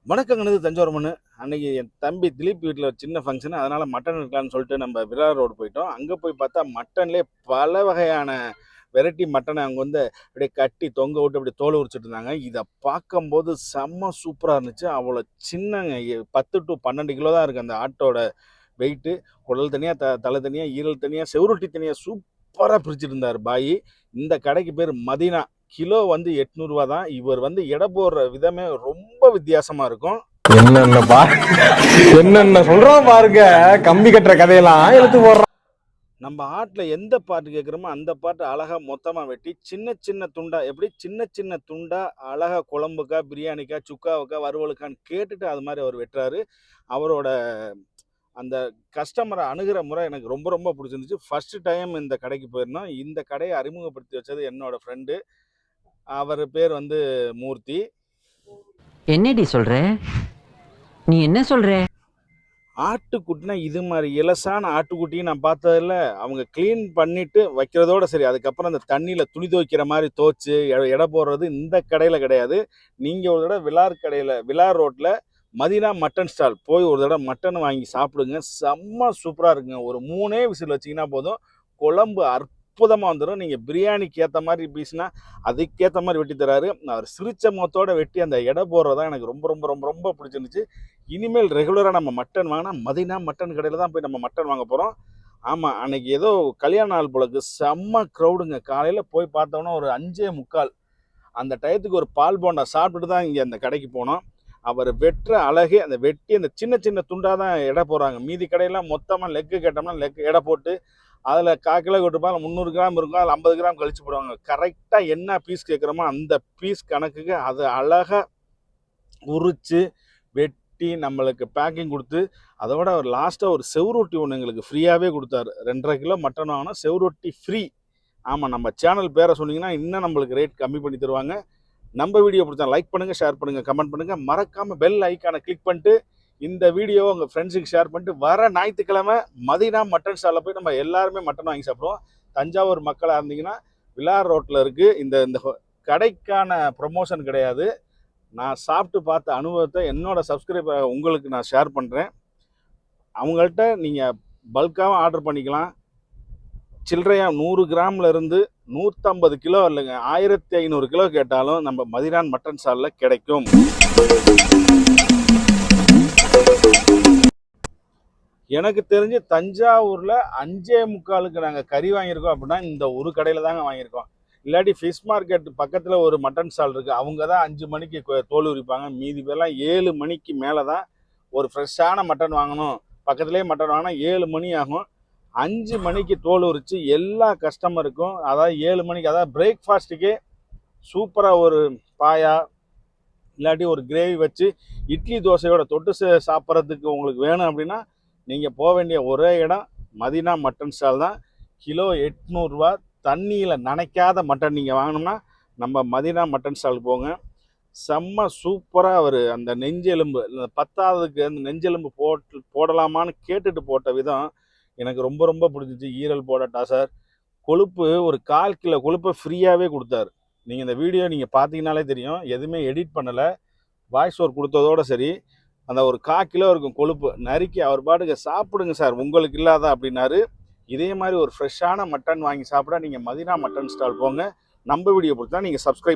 வணக்கங்கிறது தஞ்சாவூர் மண்ணு. அன்னைக்கு என் தம்பி திலீப் வீட்டில் ஒரு சின்ன ஃபங்க்ஷன். அதனால மட்டன் எடுக்கலான்னு சொல்லிட்டு நம்ம விரார் ரோடு போயிட்டோம். அங்கே போய் பார்த்தா மட்டன்லேயே பல வகையான வெரைட்டி மட்டனை அவங்க வந்து அப்படியே கட்டி தொங்க விட்டு அப்படியே தோல் உரிச்சிட்டு இருந்தாங்க. இதை பார்க்கும்போது செம்ம சூப்பராக இருந்துச்சு. அவ்வளோ சின்னங்க 10 to 12 கிலோ தான் இருக்குது அந்த ஆட்டோட வெயிட்டு. குடல் தனியாக, தலை தனியாக, ஈரல் தனியாக, செவுரொட்டி தனியாக சூப்பராக பிரிச்சுட்டு இருந்தார் பாய். இந்த கடைக்கு பேர் மதீனா. கிலோ வந்து 800 ரூபா தான். இவர் வந்து எடை போடுற விதமே ரொம்ப வித்தியாசமா இருக்கும். என்னென்ன சொல்றோம் பாருங்க, கம்பி கட்டுற கதையெல்லாம் எடுத்து போடுறோம். நம்ம ஆட்டில் எந்த பாட்டு கேட்குறோமோ அந்த பாட்டு அழகாக மொத்தமாக வெட்டி சின்ன சின்ன துண்டா, எப்படி சின்ன சின்ன துண்டா அழகாக குழம்புக்கா, பிரியாணிக்கா, சுக்காவுக்கா, வறுவலுக்கான்னு கேட்டுட்டு அது மாதிரி அவர் வெட்டுறாரு. அவரோட அந்த கஸ்டமரை அணுகிற முறை எனக்கு ரொம்ப ரொம்ப பிடிச்சிருந்துச்சு. ஃபர்ஸ்ட் டைம் இந்த கடைக்கு போயிருந்தோம். இந்த கடையை அறிமுகப்படுத்தி வச்சது என்னோட ஃப்ரெண்டு. அவர் பேர் வந்து மூர்த்தி. என்னடி சொல்ற? நீ என்ன சொல்ற? ஆட்டுக்குட்டினா இது மாதிரி இலசான ஆட்டுக்குட்டியும் நான் பார்த்ததில்ல. அவங்க க்ளீன் பண்ணிட்டு வைக்கிறதோட சரி, அதுக்கப்புறம் அந்த தண்ணியில் துணி துவைக்கிற மாதிரி துவைச்சு எடை போடுறது இந்த கடையில் கிடையாது. நீங்கள் ஒரு தடவை விலார் ரோட்டில் மதீனா மட்டன் ஸ்டால் போய் ஒரு தடவை மட்டன் வாங்கி சாப்பிடுங்க. செம்ம சூப்பராக இருக்குங்க. ஒரு 3 விசில் வச்சிங்கன்னா போதும், குழம்பு அற்புதமாக வந்துடும். நீங்கள் பிரியாணிக்கு ஏற்ற மாதிரி பீஸ்னா அதுக்கேற்ற மாதிரி வெட்டி தராரு. அவர் சிரிச்ச முகத்தோட வெட்டி அந்த எடை போடுறதான் எனக்கு ரொம்ப ரொம்ப ரொம்ப ரொம்ப பிடிச்சிருந்துச்சு. இனிமேல் ரெகுலராக நம்ம மட்டன் வாங்கினா மதீனா மட்டன் கடையில் தான் போய் நம்ம மட்டன் வாங்க போகிறோம். ஆமாம், அன்னைக்கு ஏதோ கல்யாண நாள் போலக்கு செம்ம க்ரௌடுங்க. காலையில் போய் பார்த்தோன்னா ஒரு 5:45 அந்த டயத்துக்கு ஒரு பால் போண்டா சாப்பிட்டுட்டு தான் இங்கே அந்த கடைக்கு போனோம். அவர் வெட்டுற அழகே அந்த வெட்டி அந்த சின்ன சின்ன துண்டாக தான் எடை போடுறாங்க. மீதி கடையெல்லாம் மொத்தமாக லெக்கு கேட்டோம்னா எடை போட்டு அதில் 1/4 கிலோ கொட்டுப்பாங்க, 300 கிராம் இருக்கும், அதில் 50 கிராம் கழிச்சு போடுவாங்க. கரெக்டாக என்ன பீஸ் கேட்குறோமோ அந்த பீஸ் கணக்குக்கு அதை அழகாக உரித்து வெட்டி நம்மளுக்கு பேக்கிங் கொடுத்து, அதோட அவர் லாஸ்ட்டாக ஒரு செவுரொட்டி ஒன்று எங்களுக்கு ஃப்ரீயாகவே கொடுத்தாரு. 2.5 கிலோ மட்டன் வாங்கினா செவுரொட்டி ஃப்ரீ. ஆமாம், நம்ம சேனல் பேரை சொன்னீங்கன்னா இன்னும் நம்மளுக்கு ரேட் கம்மி பண்ணி தருவாங்க. நம்ம வீடியோ பிடிச்சா லைக் பண்ணுங்கள், ஷேர் பண்ணுங்கள், கமெண்ட் பண்ணுங்கள். மறக்காமல் பெல் ஐக்கானை கிளிக் பண்ணிட்டு இந்த வீடியோவை உங்கள் ஃப்ரெண்ட்ஸுக்கு ஷேர் பண்ணிட்டு வர ஞாயிற்றுக்கிழமை மதீனா மட்டன் ஸ்டாலில் போய் நம்ம எல்லாருமே மட்டன் வாங்கி சாப்பிடுவோம். தஞ்சாவூர் மக்களாக இருந்தீங்கன்னா விலார் ரோட்டில் இருக்குது. இந்த கடைக்கான ப்ரொமோஷன் கிடையாது. நான் சாப்பிட்டு பார்த்த அனுபவத்தை என்னோட சப்ஸ்கிரைபர் உங்களுக்கு நான் ஷேர் பண்ணுறேன். அவங்கள்ட்ட நீங்கள் பல்காகவும் ஆர்டர் பண்ணிக்கலாம். சில்லறையாக 100 கிராமில் இருந்து 150 கிலோ இல்லைங்க, 1500 கிலோ கேட்டாலும் நம்ம மதீனா மட்டன் ஸ்டாலில் கிடைக்கும். எனக்கு தெரிஞ்சு தஞ்சாவூரில் 5:45 நாங்கள் கறி வாங்கியிருக்கோம் அப்படின்னா இந்த ஒரு கடையில் தாங்க வாங்கியிருக்கோம். இல்லாட்டி ஃபிஷ் மார்க்கெட் பக்கத்தில் ஒரு மட்டன் ஸ்டால் இருக்குது. அவங்க தான் 5 மணிக்கு தோல் உரிப்பாங்க. மீதி பேர்லாம் 7 மணிக்கு மேலே தான் ஒரு ஃப்ரெஷ்ஷான மட்டன் வாங்கணும். பக்கத்துலேயே மட்டன் வாங்கினா 7 மணி ஆகும். 5 மணிக்கு தோல் உரித்து எல்லா கஸ்டமருக்கும், அதாவது 7 மணிக்கு, அதாவது பிரேக்ஃபாஸ்ட்டுக்கே சூப்பராக ஒரு பாயா இல்லாட்டி ஒரு கிரேவி வச்சு இட்லி தோசையோட தொட்டு சாப்பிட்றதுக்கு உங்களுக்கு வேணும் அப்படின்னா நீங்கள் போக வேண்டிய ஒரே இடம் மதீனா மட்டன் ஸ்டால் தான். கிலோ 800 ரூபா. தண்ணியில் நனைக்காத மட்டன் நீங்கள் வாங்கினோம்னா நம்ம மதீனா மட்டன் ஸ்டாலுக்கு போங்க. செம்ம சூப்பராக அவர் அந்த நெஞ்செலும்பு, பத்தாவதுக்கு அந்த நெஞ்செலும்பு போடலாமான்னு கேட்டுட்டு போட்ட விதம் எனக்கு ரொம்ப ரொம்ப பிடிச்சிச்சு. ஈரல் போடட்டா சார், கொழுப்பு ஒரு 1/4 கிலோ கொழுப்பை ஃப்ரீயாகவே கொடுத்தாரு. நீங்கள் இந்த வீடியோ நீங்கள் பார்த்தீங்கனாலே தெரியும், எதுவுமே எடிட் பண்ணலை, வாய்ஸ் ஓவர் கொடுத்ததோடு சரி. அந்த ஒரு 1/4 கிலோ இருக்கும் கொழுப்பு நறுக்கி அவர் பாட்டுக்கு சாப்பிடுங்க சார், உங்களுக்கு இல்லாதா அப்படின்னாரு. இதே மாதிரி ஒரு ஃப்ரெஷ்ஷான மட்டன் வாங்கி சாப்பிட நீங்கள் மதீனா மட்டன் ஸ்டால் போங்க. நம்ம வீடியோ பிடிச்சா நீங்கள் சப்ஸ்கிரைப்